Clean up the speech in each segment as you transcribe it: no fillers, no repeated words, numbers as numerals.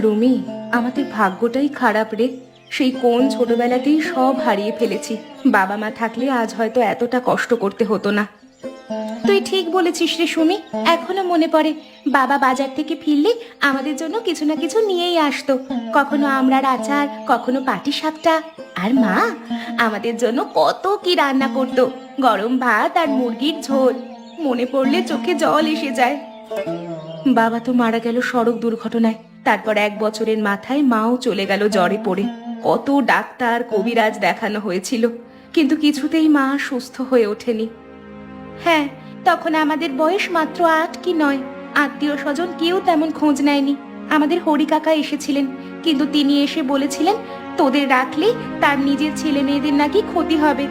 রুমি, আমাদের ভাগ্যটাই খারাপ রে। সেই কোন ছোটবেলাতেই সব হারিয়ে ফেলেছি। বাবা মা থাকলে আজ হয়তো এতটা কষ্ট করতে হতো না। তুই ঠিক বলেছিস রে সুমি। এখনো মনে পড়ে, বাবা বাজার থেকে ফিরলে আমাদের জন্য কিছু না কিছু নিয়েই আসতো। কখনো আমড়ার আচার, কখনো পাটিসাপটা। আর মা আমাদের জন্য কত কি রান্না করতো, গরম ভাত আর মুরগির ঝোল। মনে পড়লে চোখে জল এসে যায়। বাবা তো মারা গেল সড়ক দুর্ঘটনায়। তারপর 1 বছরের মাথায় মাও চলে গেল জ্বরে পড়ে। কত ডাক্তার কবিরাজ দেখানো হয়েছিল, কিন্তু কিছুতেই মা সুস্থ হয়ে ওঠেনি। হ্যাঁ, তখন আমাদের বয়স মাত্র 8 কি 9। আত্মীয় স্বজন কেউ তেমন খোঁজ নেয়নি। আমাদের হরি কাকা এসেছিলেন, কিন্তু তিনি এসে বলেছিলেন তোদের রাখলে তার নিজের ছেলে মেয়েদের নাকি ক্ষতি হবে।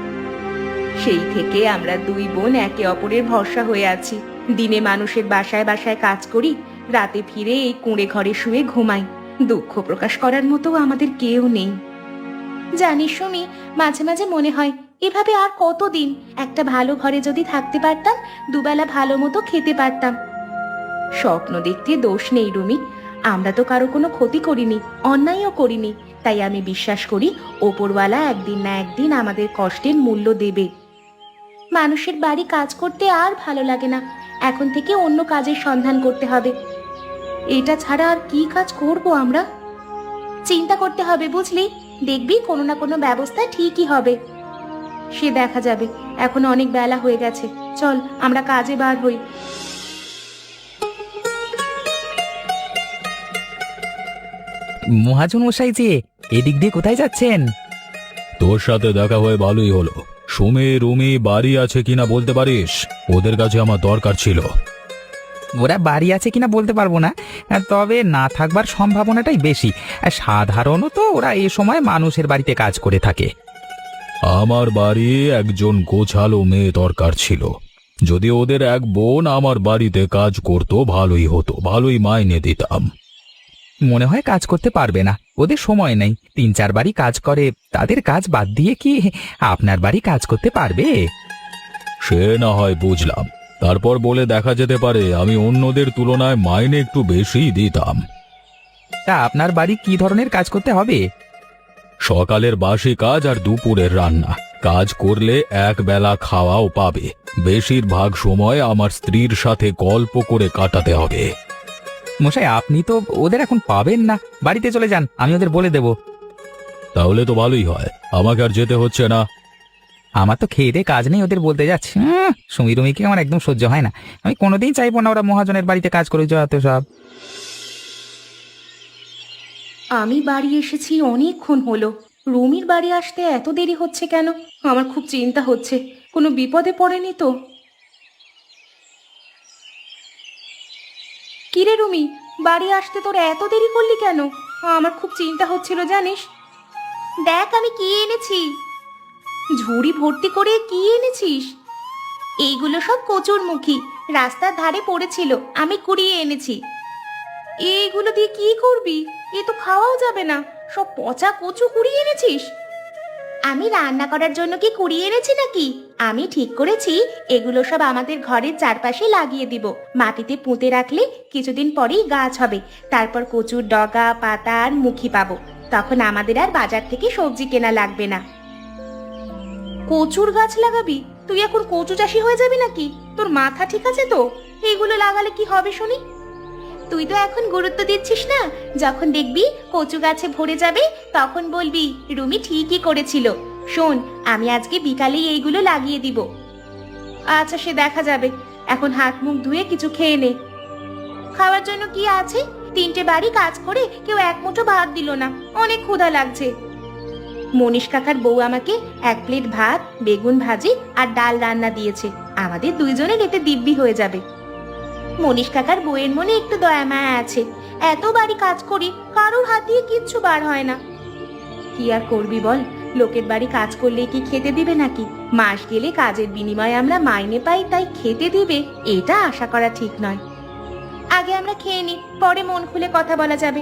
সেই থেকে আমরা 2 বোন একে অপরের ভরসা হয়ে আছি। দিনে মানুষের বাসায় বাসায় কাজ করি, রাতে ফিরে এই কুঁড়ে ঘরে শুয়ে ঘুমাই। দুঃখ প্রকাশ করার মতো আমাদের কেউ নেই। জানিস সুমি, মাঝে মাঝে মনে হয় এভাবে আর কতদিন। একটা ভালো ঘরে যদি থাকতে পারতাম, দুবেলা ভালো মতো খেতে পারতাম। স্বপ্ন দেখতে দোষ নেই রুমি। আমরা তো কারো কোনো ক্ষতি করিনি, অন্যায়ও করিনি। তাই আমি বিশ্বাস করি ওপরওয়ালা একদিন না একদিন আমাদের কষ্টের মূল্য দেবে। মানুষের বাড়ি কাজ করতে আর ভালো লাগে না। এখন থেকে অন্য কাজের সন্ধান করতে হবে। এটা ছাড়া আর কি কাজ করব আমরা? চিন্তা করতে হবে বুঝলি। দেখবি কোনো না কোনো ব্যবস্থা ঠিকই হবে। সে দেখা যাবে, এখন অনেক বেলা হয়ে গেছে। চল আমরা কাজে বার হই। মহাজন মশাই যে, এদিক দিয়ে কোথায় যাচ্ছেন? তোর সাথে দেখা হয়ে ভালোই হলো। সুমি রুমি বাড়ি আছে কিনা বলতে পারিস? ওদের কাছে আমার দরকার ছিল। ওরা বাড়ি আছে কিনা বলতে পারবো না, তবে না থাকবার সম্ভাবনাটাই বেশি। সাধারণত ওরা এ সময় মানুষের বাড়িতে কাজ করে থাকে। আমার বাড়ি একজন গোছালো মেয়ে দরকার ছিল। যদি ওদের এক বোন আমার বাড়িতে কাজ করতো ভালোই হতো, ভালোই মাইনে দিতাম। মনে হয় কাজ করতে পারবে না, ওদের সময় নেই। 3-4 বাড়ি কাজ করে, তাদের কাজ বাদ দিয়ে কি আপনার বাড়ি কাজ করতে পারবে? সে না হয় বুঝলাম, তারপর বলে দেখা যেতে পারে আমি অন্যদের তুলনায় মাইনে একটু বেশিই দিতাম। তা আপনার বাড়ি কি ধরনের কাজ করতে হবে? সকালের বাসি কাজ আর দুপুরের রান্না। কাজ করলে এক বেলা খাওয়াও পাবে। বেশিরভাগ সময় আমার স্ত্রীর সাথে গল্প করে কাটাতে হবে। মশাই, আপনি তো ওদের এখন পাবেন না। বাড়িতে চলে যান, আমি ওদের বলে দেব। তাহলে তো ভালোই হয়, আমাকে আর যেতে হচ্ছে না। আমার তো খেয়ে দিয়ে কাজ নেই, ওদের বলতে যাচ্ছি। সুমি রুমিকে আমার একদম সহ্য হয় না। আমি কোনোদিন চাইবো না ওরা মহাজনের বাড়িতে কাজ করে যাওয়াতে সব। আমি বাড়ি এসেছি অনেকক্ষণ হলো। রুমির বাড়ি আসতে এত দেরি হচ্ছে কেন? আমার খুব চিন্তা হচ্ছে, কোনো বিপদে পড়েনি তো? কিরে রুমি, বাড়ি আসতে তোর এত দেরি করলি কেন? আমার খুব চিন্তা হচ্ছিল জানিস। দেখ আমি কি এনেছি। ঝুড়ি ভর্তি করে কি এনেছিস? এইগুলো সব কচুরমুখী, রাস্তার ধারে পড়েছিল, আমি কুড়িয়ে এনেছি। এইগুলো দিয়ে কি করবি? এ তো খাওয়াও যাবে না। সব পচা কচু কুড়িয়ে এনেছিস? আমি রান্না করার জন্য কি কুড়িয়ে এনেছি নাকি? আমি ঠিক করেছি এগুলো সব আমাদের ঘরের চারপাশে লাগিয়ে দিব। মাটিতে পুঁতে রাখলে কিছুদিন পরেই গাছ হবে। তারপর কচুর ডগা, পাতা আর মুখি পাবো। তখন আমাদের আর বাজার থেকে সবজি কেনা লাগবে না। কচুর গাছ লাগাবি? তুই এখন কচু চাষি হয়ে যাবি নাকি? তোর মাথা ঠিক আছে তো? এইগুলো লাগালে কি হবে শুনি? তুই তো এখন গুরুত্ব দিচ্ছিস না। যখন দেখবি কচু গাছে ভরে যাবে, তখন বলবি রুমি ঠিকই করেছিল। শোন, আমি আজকে বিকালেই এইগুলো লাগিয়ে দিব। আচ্ছা, সে দেখা যাবে। এখন হাত মুখ ধুয়ে কিছু খেয়ে নে। খাওয়ার জন্য কি আছে? 3টে বাড়ি কাজ করে কেউ এক মুঠো ভাত দিল না। অনেক ক্ষুধা লাগছে। মনীষ কাকার বউ আমাকে 1 প্লেট ভাত, বেগুন ভাজি আর ডাল রান্না দিয়েছে। আমাদের 2 জনের এতে দিব্যি হয়ে যাবে। মনীষ কাকার বউয়ের মনে একটু দয়া মায়া আছে। এত বাড়ি কাজ করি, কারোর হাত দিয়ে কিচ্ছু বার হয় না। কি আর করবি বল? লোকের বাড়ি কাজ করলে কি খেতে দিবে নাকি? মাস গেলে কাজের বিনিময়ে আমরা মাইনে পাই, তাই খেতে দিবে এটা আশা করা ঠিক নয়। আগে আমরা খেয়ে নি, পরে মন খুলে কথা বলা যাবে।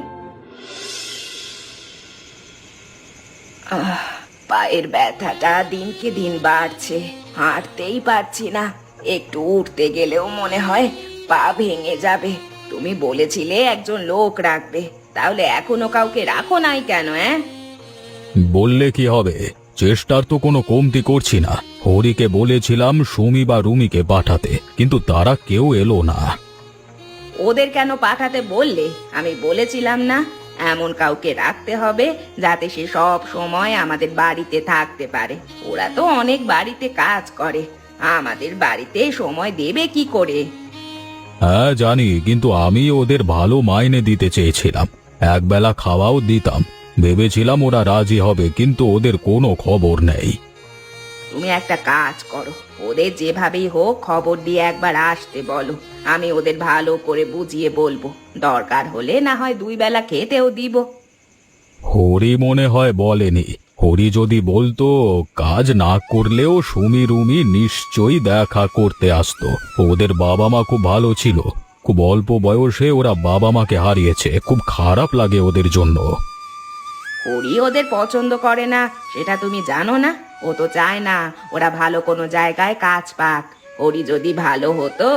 পায়ের ব্যথাটা দিনকে দিন বাড়ছে। হাঁটতেই পারছি না। একটু উঠতে গেলেও মনে হয় পা ভেঙে যাবে। তুমি বলেছিলে একজন লোক রাখবে, তাহলে এখনো কাউকে রাখো নাই কেন? বললে কি হবে, চেষ্টার তো কোনো কমতি করছি না। হরিকে বলেছিলাম সুমি বা রুমিকে পাঠাতে, কিন্তু তারা কেউ এলো না। ওদের কেন পাঠাতে বললে? আমি বলেছিলাম না এমন কাউকে রাখতে হবে যাতে সে সব সময় আমাদের বাড়িতে থাকতে পারে। ওরা তো অনেক বাড়িতে কাজ করে, আমাদের বাড়িতে সময় দেবে কি করে? হ্যাঁ জানি, কিন্তু আমি ওদের ভালো মাইনে দিতে চেয়েছিলাম, একবেলা খাওয়াও দিতাম। ভেবেছিলাম ওরা রাজি হবে, কিন্তু ওদের কোনো খবর নেই। তুমি একটা কাজ করো, ওদের যেভাবেই হোক খবর দিয়ে একবার আসতে বলো। আমি ওদের ভালো করে বুঝিয়ে বলবো, দরকার হলে না হয় 2 বেলা খেতেও দিব। হরি মনে হয় বলেনি। হরি যদি বলতো, কাজ না করলেও সুমি রুমি নিশ্চয়ই দেখা করতে আসতো। ওদের বাবা মা খুব ভালো ছিল, খুব অল্প বয়সে ওরা বাবা মাকে হারিয়েছে, খুব খারাপ লাগে ওদের জন্য। ওরই ওদের পছন্দ করে না সেটা তুমি জানো না? ও তো চায় না ওরা ভালো কোনো জায়গায় কাজ পাক। ওরই যদি ভালো হতো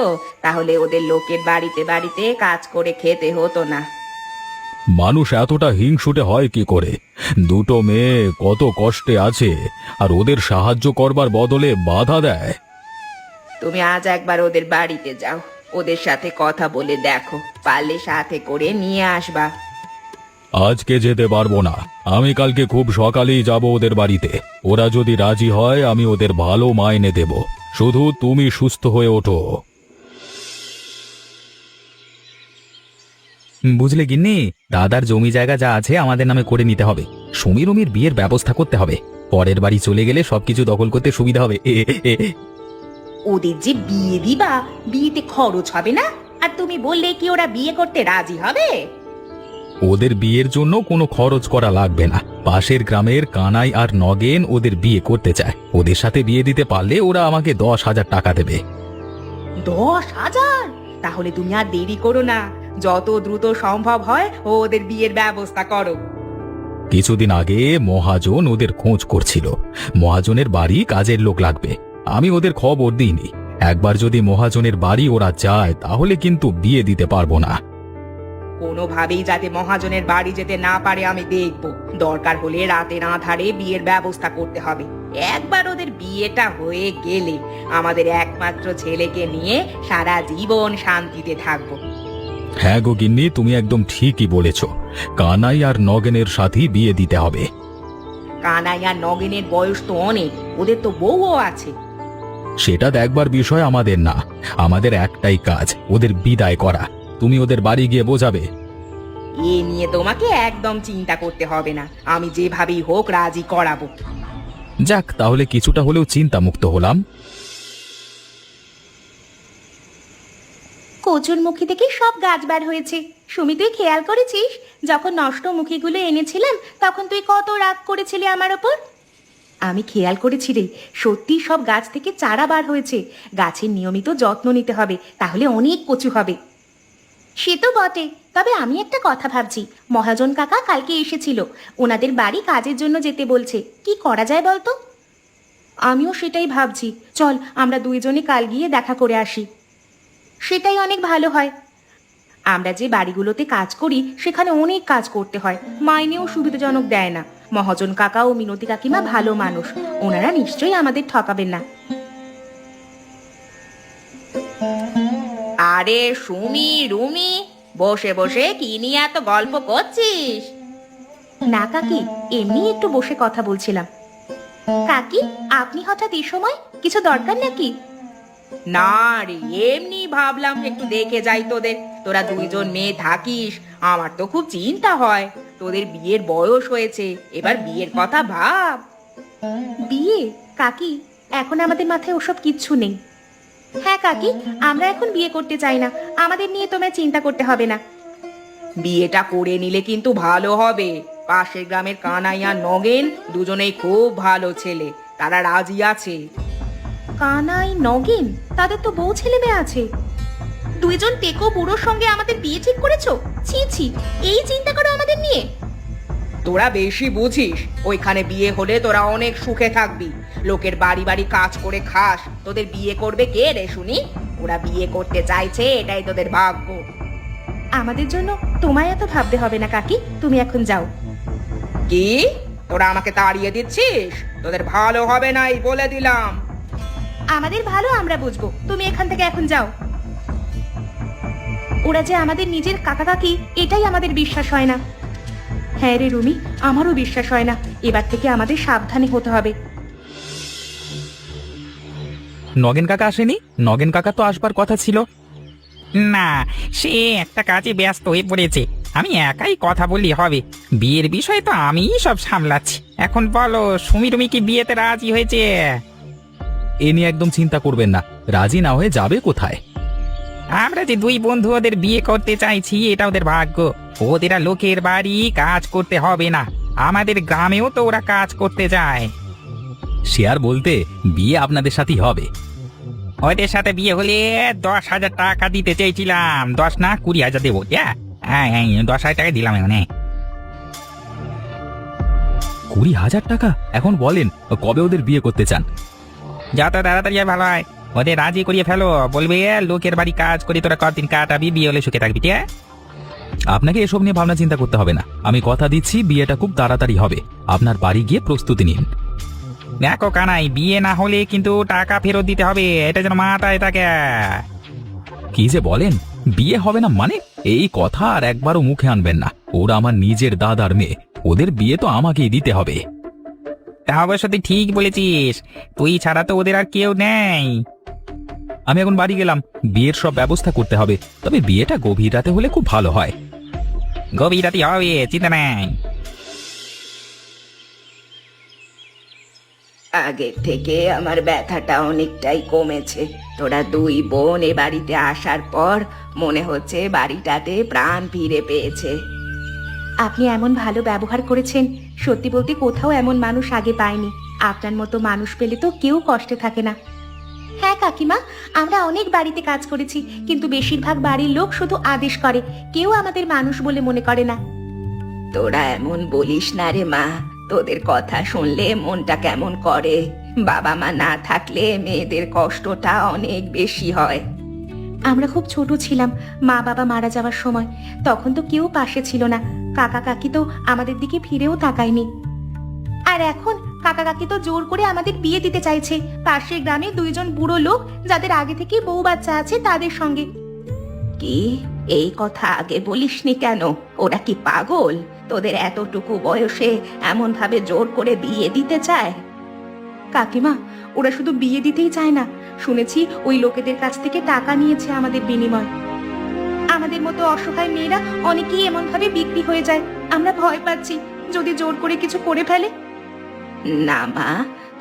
তাহলে ওদের লোকের বাড়িতে বাড়িতে কাজ করে খেতে হতো না। মানুষ এতটা হিংসুটে হয় কি করে? দুটো মেয়ে কত কষ্টে আছে, আর ওদের সাহায্য করবার বদলে বাধা দেয়। তুমি আজ একবার ওদের বাড়িতে যাও, ওদের সাথে কথা বলে দেখো, পারলে সাথে করে নিয়ে আসবা। আজকে যেতে পারবো না, আমি কালকে খুব সকালেই যাব ওদের বাড়িতে। ওরা যদি রাজি হয় আমি ওদের ভালো মাইনে দেব, শুধু তুমি সুস্থ হয়ে ওঠো। বুঝলে গিন্নি, দাদার জমি জায়গা যা আছে আমাদের নামে করে নিতে হবে। সুমি রুমির বিয়ের ব্যবস্থা করতে হবে, পরের বাড়ি চলে গেলে সবকিছু দখল করতে সুবিধা হবে। ওদের যে বিয়ে দিবা, বিয়েতে খরচ হবে না? আর তুমি বললে কি ওরা বিয়ে করতে রাজি হবে? ওদের বিয়ের জন্য কোনো খরচ করা লাগবে না। পাশের গ্রামের কানাই আর নগেন ওদের বিয়ে করতে চায়, ওদের সাথে বিয়ে দিতে পারলে ওরা আমাকে 10,000 টাকা দেবে। 10,000? তাহলে তুমি আর দেরি করো না, যত দ্রুত সম্ভব হয় ওদের বিয়ের ব্যবস্থা করো। কিছুদিন আগে মহাজন ওদের খোঁজ করছিল। মহাজনের বাড়ি কাজের লোক লাগবে, আমি ওদের খবর দিইনি। একবার যদি মহাজনের বাড়ি ওরা যায় তাহলে কিন্তু বিয়ে দিতে পারবো না। কোনোভাবেই যাতে মহাজনের বাড়ি যেতে না পারে আমি দেখব। দরকার হলে রাতের আঁধারে বিয়ের ব্যবস্থা করতে হবে। একবার ওদের বিয়েটা হয়ে গেলে আমাদের একমাত্র ছেলেকে নিয়ে সারা জীবন শান্তিতে থাকবো। হ্যাঁ গো গিন্নি, তুমি একদম ঠিকই বলেছ। কানাই আর নগেনের সাথেই বিয়ে দিতে হবে। কানাই আর নগেনের বয়স তো অনেক, ওদের তো বউও আছে। সেটা দেখবার বিষয় আমাদের না, আমাদের একটাই কাজ ওদের বিদায় করা। তুমি ওদের বাড়ি গিয়ে বোঝাবে। এ নিয়ে তোমাকে একদম চিন্তা করতে হবে না, আমি যেভাবেই হোক রাজি করাবো। যাক, তাহলে কিছুটা হলেও চিন্তা মুক্ত হলাম। কচুর মুখী থেকে সব গাছ বার হয়েছে। সুমি, তুই খেয়াল করেছিস যখন নষ্ট মুখীগুলো এনেছিলাম তখন তুই কত রাগ করেছিলি আমার ওপর? আমি খেয়াল করেছি রে, সত্যি সব গাছ থেকে চারা বার হয়েছে। গাছের নিয়মিত যত্ন নিতে হবে, তাহলে অনেক কচু হবে। সে তো বটে, তবে আমি একটা কথা ভাবছি। মহাজন কাকা কালকে এসেছিল, ওনাদের বাড়ি কাজের জন্য যেতে বলছে। কি করা যায় বলতো? আমিও সেটাই ভাবছি, চল আমরা দুইজনে কাল গিয়ে দেখা করে আসি। সেটাই অনেক ভালো হয়। আমরা যে বাড়িগুলোতে কাজ করি সেখানে অনেক কাজ করতে হয়, মাইনেও সুবিধাজনক দেয় না। মহাজন কাকা ও মিনতি কাকিমা ভালো মানুষ, ওনারা নিশ্চয়ই আমাদের ঠকাবেন না। আরে সুমি, রুমি, বসে বসে কি নিয়ে এত গল্প করছিস? না কাকি, এমনি একটু বসে কথা বলছিলাম। কাকি, আপনি হঠাৎ এই সময় কিছু দরকার নাকি? না রে, এমনি ভাবলাম একটু দেখে যাই তোদের। তোরা দুইজন মেয়ে থাকিস, আমার তো খুব চিন্তা হয়। তোদের বিয়ের বয়স হয়েছে, এবার বিয়ের কথা ভাব। বিয়ে? কাকি, এখন আমাদের মাথায় ওসব কিচ্ছু নেই। হ্যাঁ কাকি, আমরা এখন বিয়ে করতে চাই না, আমাদের নিয়ে তোমায় চিন্তা করতে হবে না। বিয়েটা করে নিলে কিন্তু ভালো হবে। পাশের গ্রামের কানাই আর নগেন দুজনেই খুব ভালো ছেলে, তারা রাজি আছে। কানাই, নগেন, তাদের তো বউ ছেলে মেয়ে আছে। দুইজন টেকো বুড়োর সঙ্গে আমাদের বিয়ে ঠিক করেছো? ছি ছি, এই চিন্তা করো আমাদের নিয়ে। তোরা বেশি বুঝিস, ওইখানে বিয়ে হলে তোরা অনেক সুখে থাকবি, লোকের বাড়ি বাড়ি কাজ করে খাস। তোদের বিয়ে করবে কে রে শুনি? ওরা বিয়ে করতে চাইছে, এটাই তোদের ভাগ্য। আমাদের জন্য তোমায় এত ভাবতে হবে না কাকি, তুমি এখন যাও। কি তোরা আমাকে তাড়িয়ে দিচ্ছিস? তোদের ভালো হবে নাই বলে দিলাম। আমাদের ভালো আমরা বুঝবো, তুমি এখান থেকে এখন যাও। ওরা যে আমাদের নিজের কাকা কাকি এটাই আমাদের বিশ্বাস হয় না। হ্যাঁ রে রুমি, আমারও বিশ্বাস হয় না। এবার থেকে আমাদের সাবধানী হতে হবে। নগেন কাকা আসেনি? নগেন কাকা তো আসবার কথা ছিল। না, সে একটা কাজে ব্যস্ত হয়ে পড়েছে। আমি একাই কথা বললি হবে? বিয়ের বিষয় তো আমিই সব সামলাচ্ছি। এখন বলো, সুমি কি বিয়েতে রাজি হয়েছে? এ নিয়ে একদম চিন্তা করবেন না, রাজি না হয়ে যাবে কোথায়? আমরা যে দুই বন্ধু ওদের বিয়ে করতে চাইছি, এটা ওদের ভাগ্য। ওদের আর লোকের বাড়ি কাজ করতে হবে না, আমাদের গ্রামেও তো ওরা কাজ করতে যায়। সে আর বলতে, বিয়ে আপনাদের সাথেই হবে। ওদের সাথে বিয়ে হলে 10,000 টাকা দিতে চেয়েছিলাম। 10 না 20,000 দেবো। হ্যাঁ, 10,000 টাকা দিলাম এখানে। 20,000 টাকা? এখন বলেন কবে ওদের বিয়ে করতে চান? যত তাড়াতাড়ি হয় ভালো হয়। ওদের রাজি করিয়ে ফেলো, বলবে লোকের বাড়ি কাজ করে তোরা কতদিন কাটাবি, বিয়ে হলে সুখে থাকবি। ঠিক আছে? আপনাকে এসব নিয়ে ভাবনা চিন্তা করতে হবে না, আমি কথা দিচ্ছি বিয়েটা খুব তাড়াতাড়ি হবে। আপনার বাড়ি গিয়ে প্রস্তুতি নিন। দেখো কানাই, বিয়ে না হলে কিন্তু টাকা ফেরত দিতে হবে, এটা যেন মাথায় থাকে। কি যে বলেন, বিয়ে হবে না মানে? এই কথা আর একবারও মুখে আনবেন না। ওরা আমার নিজের দাদার মেয়ে, ওদের বিয়ে তো আমাকেই দিতে হবে। তা অবশ্য তুই ঠিক বলেছিস, তুই ছাড়া তো ওদের আর কেউ নেই। আমি এখন বাড়ি গেলাম, বিয়ের সব ব্যবস্থা করতে হবে। তবে বিয়েটা গভীর রাতে হলে খুব ভালো হয়। গভীর রাতে হবে, চিন্তা নেই। আগের থেকে আমার ব্যথাটা অনেকটাই কমেছে। তোরা দুই বোন এ বাড়িতে আসার পর মনে হচ্ছে বাড়িটাতে প্রাণ ফিরে পেয়েছে। আপনি এমন ভালো ব্যবহার করেছেন, সত্যি বলতে কোথাও এমন মানুষ আগে পাইনি। আপনার মতো মানুষ পেলে তো কেউ কষ্টে থাকে না। হ্যাঁ কাকিমা, আমরা অনেক বাড়িতে কাজ করেছি, কিন্তু বেশিরভাগ বাড়ির লোক শুধু আদেশ করে, কেউ আমাদের মানুষ বলে মনে করে না। তোরা এমন বলিস না রে মা, তোদের কথা শুনলে মনটা কেমন করে। বাবা মা না থাকলে মেয়েদের কষ্টটা অনেক বেশি হয়। আমরা খুব ছোট ছিলাম মা বাবা মারা যাওয়ার সময়, তখন তো কেউ পাশে ছিল না। কাকা কাকি তো আমাদের দিকে ফিরেও তাকায়নি। আর এখন কাকা কাকি তো জোর করে আমাদের বিয়ে দিতে চাইছে পাশের গ্রামে 2জন বুড়ো লোক, যাদের আগে থেকে বউ বাচ্চা আছে, তাদের সঙ্গে। কি, এই কথা আগে বলিসনি কেন? ওরা কি পাগল? তোদের এতটুকু বয়সে এমন ভাবে জোর করে বিয়ে দিতে চায়? কাকিমা, ওরা শুধু বিয়ে দিতেই চায় না, শুনেছি ওই লোকেদের কাছ থেকে টাকা নিয়েছে আমাদের বিনিময়। আমাদের মতো অসহায় মেয়েরা অনেকেই এমন ভাবে বিক্রি হয়ে যায়। আমরা ভয় পাচ্ছি যদি জোর করে কিছু করে ফেলে। না মা,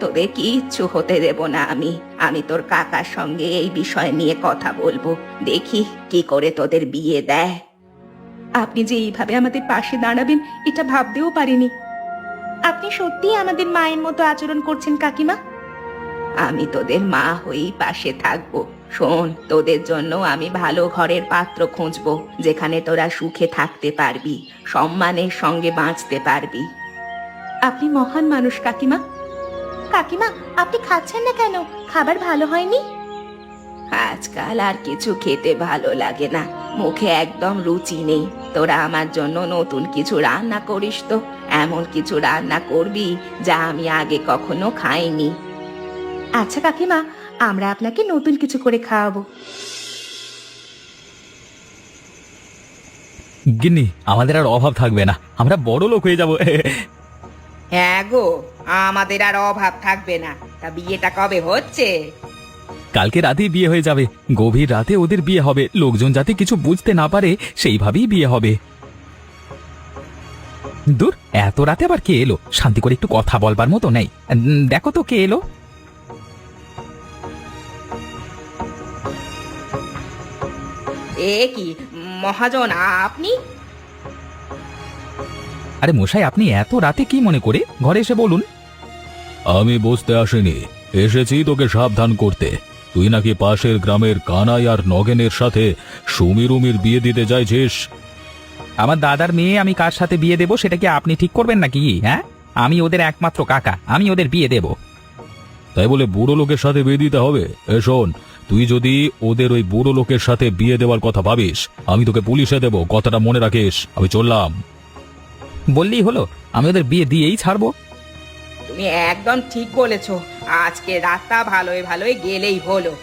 তোদের কিচ্ছু হতে দেব না আমি। আমি তোর কাকার সঙ্গে এই বিষয় নিয়ে কথা বলবো, দেখি কি করে তোদের বিয়ে দেয়। আপনি যে এইভাবে আমাদের পাশে দাঁড়াবেন এটা ভাবতেও পারিনি। আপনি সত্যিই আমাদের মায়ের মতো আচরণ করছেন কাকিমা। আমি তোদের মা হয়েই পাশে থাকবো। শোন, তোদের জন্য আমি ভালো ঘরের পাত্র খুঁজবো, যেখানে তোরা সুখে থাকতে পারবি, সম্মানের সঙ্গে বাঁচতে পারবি। আপনি মহান মানুষ কাকিমা। কাকিমা, আপনি খাচ্ছেন না কেন? খাবার ভালো হয়নি? আজকাল আর কিছু খেতে ভালো লাগে না, মুখে একদম রুচি নেই। তোরা আমার জন্য নতুন কিছু রান্না করিস তো, এমন কিছু রান্না করবি যা আমি আগে কখনো খাইনি। আচ্ছা কাকিমা, আমরা আপনাকে নতুন কিছু করে খাওয়াবো। গিন্নি, আমাদের আর অভাব থাকবে না, আমরা বড় লোক হয়ে যাব। হ্যাঁ গো, আমাদের আর অভাব থাকবে না। তা বিয়েটা কবে হচ্ছে? কালকে রাতেই বিয়ে হয়ে যাবে। গভীর রাতে ওদের বিয়ে হবে, লোকজন যাতে কিছু বুঝতে না পারে সেইভাবেই বিয়ে হবে। দূর, এত রাতে আবার কে এলো? শান্তি করে একটু কথা বলবার মতো নেই। দেখো তো কে এলো। এ কি মহাজন, আপনি? আরে মশাই, আপনি এত রাতে কি মনে করে? ঘরে এসে বলুন। আমি বসতে আসিনি, এসেছি তোকে সাবধান করতে। তুই নাকি পাশের গ্রামের কানাই আর নগেনের সাথে সুমিরুমির বিয়ে দিতে চাইছিস। আমার দাদার মেয়ে আমি কার সাথে বিয়ে দেবো সেটা কি আপনি ঠিক করবেন নাকি? হ্যাঁ, আমি ওদের একমাত্র কাকা, আমি ওদের বিয়ে দেব। তাই বলে বুড়ো লোকের সাথে বিয়ে দিতে হবে? এ শোন, তুই যদি ওদের ওই বুড়ো লোকের সাথে বিয়ে দেওয়ার কথা ভাবিস, আমি তোকে পুলিশে দেব, কথাটা মনে রাখিস। আমি চললাম। বললেই হলো, আমি ওদের বিয়ে দিয়েই ছাড়বো। তুমি একদম ঠিক বলেছো, আজকে রাতটা ভালোই ভালোই গেলেই হলো।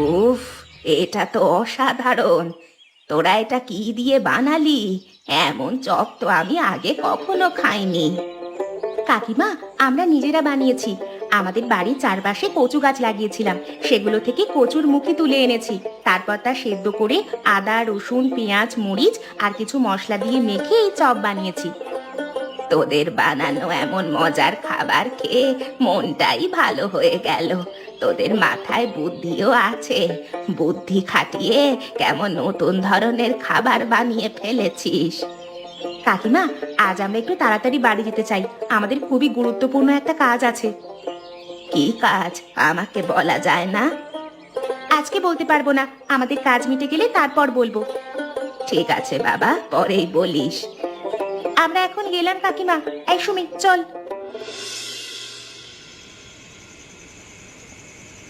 উফ, এটা তো অসাধারণ। তোরা এটা কি দিয়ে বানালি? এমন চপ তো আমি আগে কখনো খাইনি। কাকিমা, আমরা নিজেরা বানিয়েছি। আমাদের বাড়ির চারপাশে কচু গাছ লাগিয়েছিলাম, সেগুলো থেকে কচুর মুখি তুলে এনেছি। তারপর তা সেদ্ধ করে আদা, রসুন, পেঁয়াজ, মরিচ আর কিছু মশলা দিয়ে মেখে এই চপ বানিয়েছি। তোদের বানানো এমন মজার খাবার খেয়ে মনটাই ভালো হয়ে গেল। তোদের মাথায় বুদ্ধিও আছে, বুদ্ধি খাটিয়ে কেমন নতুন ধরনের খাবার বানিয়ে ফেলেছিস। কাকিমা, আজ আমরা একটু তাড়াতাড়ি বাড়ি যেতে চাই, আমাদের খুবই গুরুত্বপূর্ণ একটা কাজ আছে। কি কাজ আমাকে বলা যায় না? আজকে বলতে পারবো না, আমাদের কাজ মিটে গেলে তারপর বলবো। ঠিক আছে বাবা, পরেই বলিস। আমরা এখন গেলাম কাকিমা। এই সুমি, চল।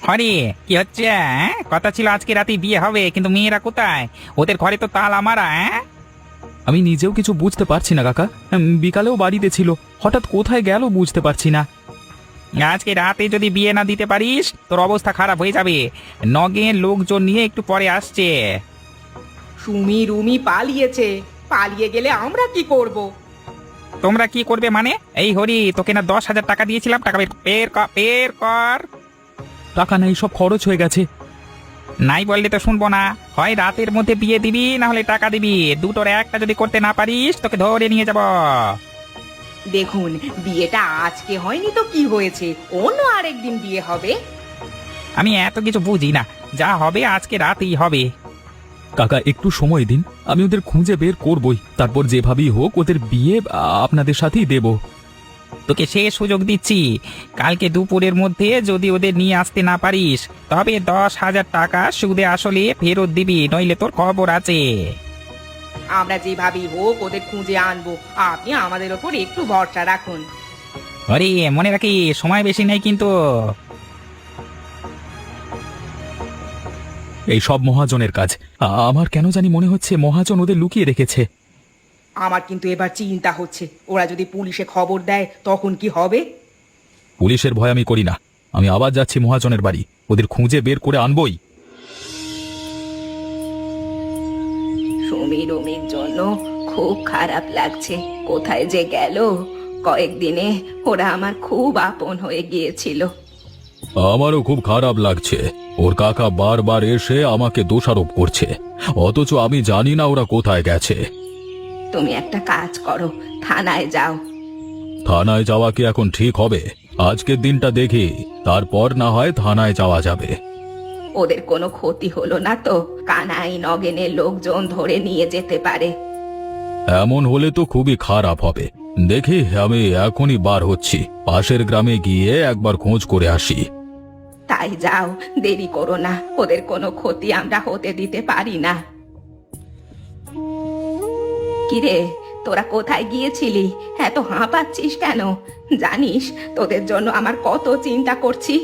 হরি, কি হচ্ছে? কথা ছিল আজকে রাতে বিয়ে হবে, কিন্তু মেয়েরা কোথায়? ওদের ঘরে তো তালা মারা। আমি নিজেও কিছু বুঝতে পারছি না কাকা। বিকালেও বাড়িতে ছিল, হঠাৎ কোথায় গেল বুঝতে পারছি না। আজকে রাতে যদি বিয়ে না দিতে পারিস, তোর অবস্থা খারাপ হয়ে যাবে। নগেন লোকজন নিয়ে একটু পরে আসছে। সুমি রুমি পালিয়েছে, পালিয়ে গেলে আমরা কি করব? তোমরা কি করবে মানে? এই হরি, তোকে না 10,000 টাকা দিয়েছিলাম, টাকা বের কর। টাকা নাই, সব খরচ হয়ে গেছে। নাই বললে তো শুনবো না। হয় রাতের মধ্যে বিয়ে দিবি, না হলে টাকা দিবি। দুটোর একটা যদি করতে না পারিস, তোকে ধরে নিয়ে যাব। দেখুন, বিয়েটা আজকে হয়নি তো কি হয়েছে, অন্য আরেকদিন বিয়ে হবে। আমি এত কিছু বুঝি না, যা হবে আজকে রাতেই হবে। কাকা একটু সময় দিন, আমি ওদের খুঁজে বের করবই, তারপর যেভাবেই হোক ওদের বিয়ে আপনাদের সাথেই দেব। তোকে সে সুযোগ দিচ্ছি, কালকে দুপুরের মধ্যে যদি ওদের নিয়ে আসতে না পারিস, তবে 10,000 টাকা সুদে আসলে ফেরত দিবি, নইলে তোর খবর আছে। আমরা যেভাবেই হোক ওদের খুঁজে আনবো, আপনি আমাদের ওপর একটু ভরসা রাখুন। আরে মনে রাখি, সময় বেশি নেই কিন্তু। এই সব মহাজনের কাজ। আমার কেন জানি মনে হচ্ছে মহাজন ওদের লুকিয়ে রেখেছে। আমার কিন্তু এবার চিন্তা হচ্ছে, ওরা যদি পুলিশে খবর দেয় তখন কি হবে? পুলিশের ভয় আমি করি না, আমি আবার যাচ্ছি মহাজনের বাড়ি, ওদের খুঁজে বের করে আনবই। সুমি রুমির জন্য খুব খারাপ লাগছে, কোথায় যে গেল। কয়েকদিনে ওরা আমার খুব আপন হয়ে গিয়েছিল। আমারও খুব খারাপ লাগছে। ওর কাকা বারবার এসে আমাকে দোষারোপ করছে, অথচ আমি জানি না ওরা কোথায় গেছে। তুমি একটা কাজ করো, থানায় যাও। থানায় যাওয়া কি এখন ঠিক হবে? আজকের দিনটা দেখি, তারপর না হয় থানায় যাওয়া যাবে। ওদের কোনো ক্ষতি হলো না তো? কানাই নগেনের লোকজন ধরে নিয়ে যেতে পারে। এমন হলে তো খুবই খারাপ হবে। দেখি, আমি এখনই বার হচ্ছি, পাশের গ্রামে গিয়ে একবার খোঁজ করে আসি। তাই যাও, দেরি করো না, ওদের কোনো ক্ষতি আমরা হতে দিতে পারি না। কিরে, তোরা কোথায় গিয়েছিলি? এত হাঁপাচ্ছিস কেন? জানিস তোদের জন্য আমার কত চিন্তা করছি।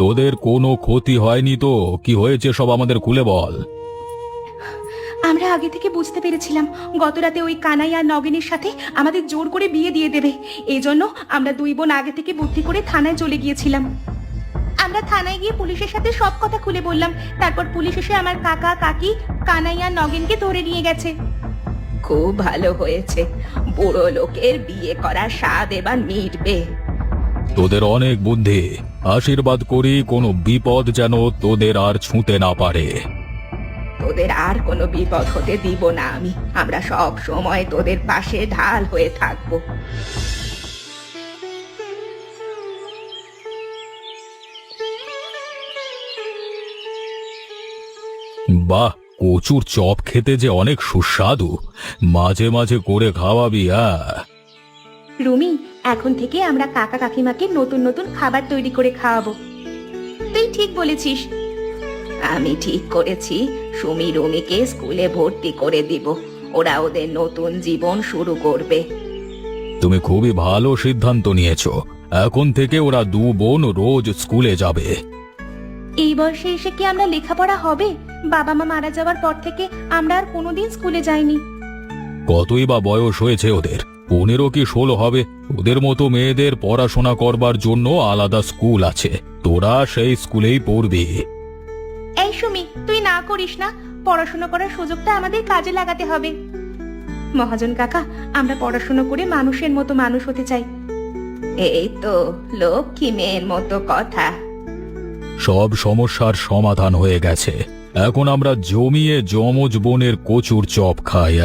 তোদের কোনো ক্ষতি হয়নি তো? কি হয়েছে সব আমাদের খুলে বল। আমরা আগে থেকে বুঝতে পেরেছিলাম গত রাতে ওই কানাই আর নগেনের সাথে আমাদের জোর করে বিয়ে দিয়ে দেবে। এই জন্য আমরা দুই বোন আগে থেকে বুদ্ধি করে থানায় চলে গিয়েছিলাম। আমরা থানায় গিয়ে পুলিশের সাথে সব কথা খুলে বললাম, তারপর পুলিশ এসে আমার কাকা কাকি কানাই আর নগেনকে ধরে নিয়ে গেছে। খুব ভালো হয়েছে, বুড়ো লোকের বিয়ে করার স্বাদ এবার মিটবে। তোদের অনেক বুদ্ধি, আশীর্বাদ করি কোনো বিপদ যেন তোদের আর ছুঁতে না পারে। তোদের আর কোনো বিপদ হতে দিব না আমি। আমরা সব সময় তোদের পাশে ঢাল হয়ে থাকবো। বাহ, কচুর চপ খেতে যে অনেক সুস্বাদু, মাঝে মাঝে করে খাওয়াবি। রুমি, এখন থেকে আমরা কাকা কাকিমাকে নতুন নতুন খাবার তৈরি করে খাওয়াবো। তুই ঠিক বলেছিস। আমি ঠিক করেছি, সুমি রুমিকে স্কুলে ভর্তি করে দিব। ওরা ওদের নতুন জীবন শুরু করবে। তুমি খুবই ভালো সিদ্ধান্ত নিয়েছো। এখন থেকে ওরা দু বোন রোজ স্কুলে যাবে। এই বয়সে এসে কি আমরা লেখাপড়া হবে? বাবা মা মারা যাওয়ার পর থেকে আমরা আর কোনোদিন স্কুলে যাইনি। কতই বা বয়স হয়েছে ওদের, 15 কি 16 হবে। ওদের মতো মেয়েদের পড়াশোনা করবার জন্য আলাদা স্কুল আছে, তোরা সেই স্কুলেই পড়বি। এই সুমি, তুই না করিস না, পড়াশোনা করার সুযোগটা আমাদের কাজে লাগাতে হবে। মহাজন কাকা, আমরা পড়াশোনা করে মানুষের মতো মানুষ হতে চাই। এই তো লক্ষ্মী মেয়ের মতো কথা। সব সমস্যার সমাধান হয়ে গেছে, এখন আমরা জমিয়ে যমজ বোনের কচুর চপ খাই।